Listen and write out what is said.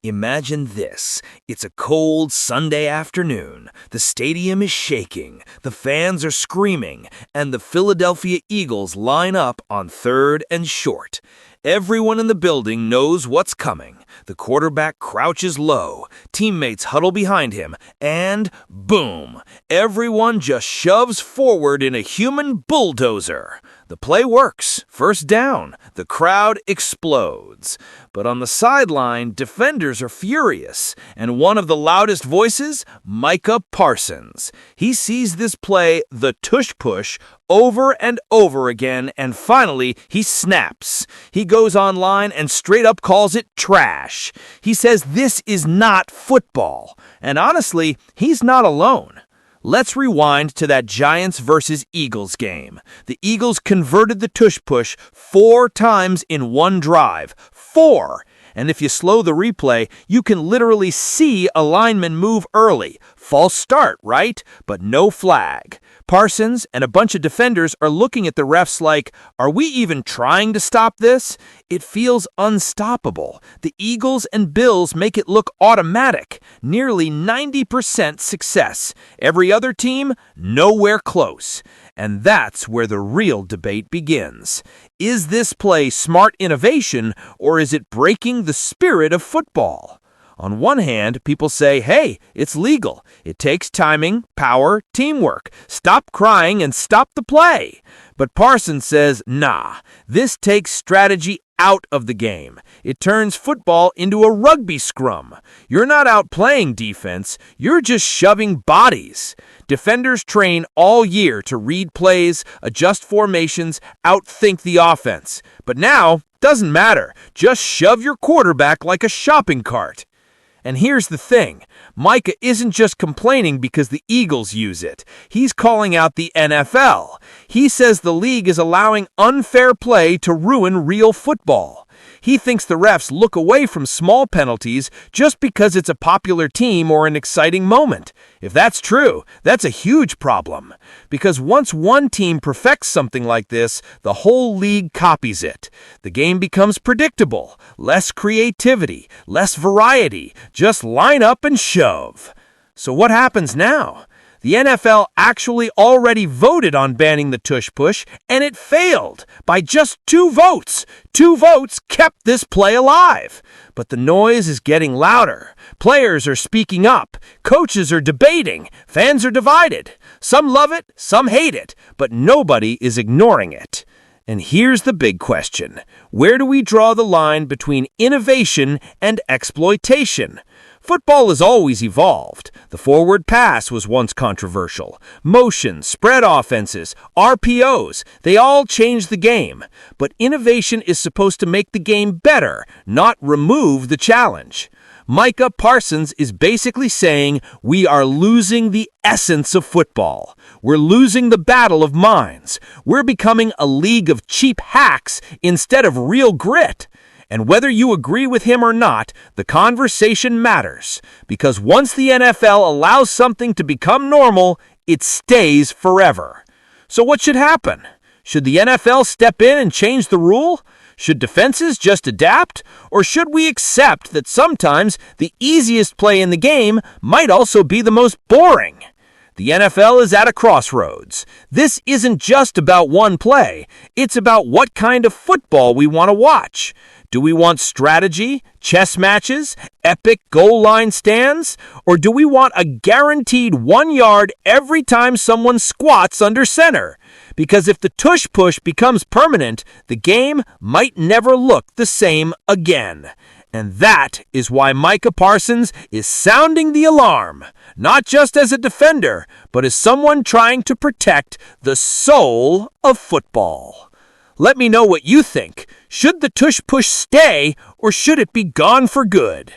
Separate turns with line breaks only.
Imagine this. It's a cold Sunday afternoon. The stadium is shaking, the fans are screaming, and the Philadelphia Eagles line up on 3rd and short. Everyone in the building knows what's coming. The quarterback crouches low, teammates huddle behind him, and boom! Everyone just shoves forward in a human bulldozer. The play works. First down. The crowd explodes. But on the sideline, defenders are furious, and one of the loudest voices, Micah Parsons. He sees this play, the Tush push, over and over again, and finally, he snaps. He goes online and straight up calls it trash. He says this is not football. And honestly, he's not alone. Let's rewind to that Giants versus Eagles game. The Eagles converted the Tush push 4 times in one drive. 4! And if you slow the replay, you can literally see a lineman move early. False start, right? But no flag. Parsons and a bunch of defenders are looking at the refs like, are we even trying to stop this? It feels unstoppable. The Eagles and Bills make it look automatic. Nearly 90% success. Every other team, nowhere close. And that's where the real debate begins. Is this play smart innovation, or is it breaking the spirit of football? On one hand, people say, hey, it's legal. It takes timing, power, teamwork. Stop crying and stop the play. But Parsons says, nah, this takes strategy out of the game. It turns football into a rugby scrum. You're not out playing defense, you're just shoving bodies. Defenders train all year to read plays, adjust formations, outthink the offense. But now, doesn't matter. Just shove your quarterback like a shopping cart. And here's the thing, Micah isn't just complaining because the Eagles use it. He's calling out the NFL. He says the league is allowing unfair play to ruin real football. He thinks the refs look away from small penalties just because it's a popular team or an exciting moment. If that's true, that's a huge problem. Because once one team perfects something like this, the whole league copies it. The game becomes predictable, less creativity, less variety. Just line up and shove. So what happens now? The NFL actually already voted on banning the Tush push, and it failed by just 2 votes. 2 votes kept this play alive. But the noise is getting louder. Players are speaking up. Coaches are debating. Fans are divided. Some love it, some hate it, but nobody is ignoring it. And here's the big question. Where do we draw the line between innovation and exploitation? Football has always evolved. The forward pass was once controversial. Motion, spread offenses, RPOs, they all changed the game. But innovation is supposed to make the game better, not remove the challenge. Micah Parsons is basically saying we are losing the essence of football. We're losing the battle of minds. We're becoming a league of cheap hacks instead of real grit. And whether you agree with him or not, the conversation matters. Because once the NFL allows something to become normal, it stays forever. So what should happen? Should the NFL step in and change the rule? Should defenses just adapt? Or should we accept that sometimes the easiest play in the game might also be the most boring? The NFL is at a crossroads. This isn't just about one play. It's about what kind of football we want to watch. Do we want strategy, chess matches, epic goal line stands? Or do we want a guaranteed 1 yard every time someone squats under center? Because if the Tush push becomes permanent, the game might never look the same again. And that is why Micah Parsons is sounding the alarm, not just as a defender, but as someone trying to protect the soul of football. Let me know what you think. Should the Tush push stay, or should it be gone for good?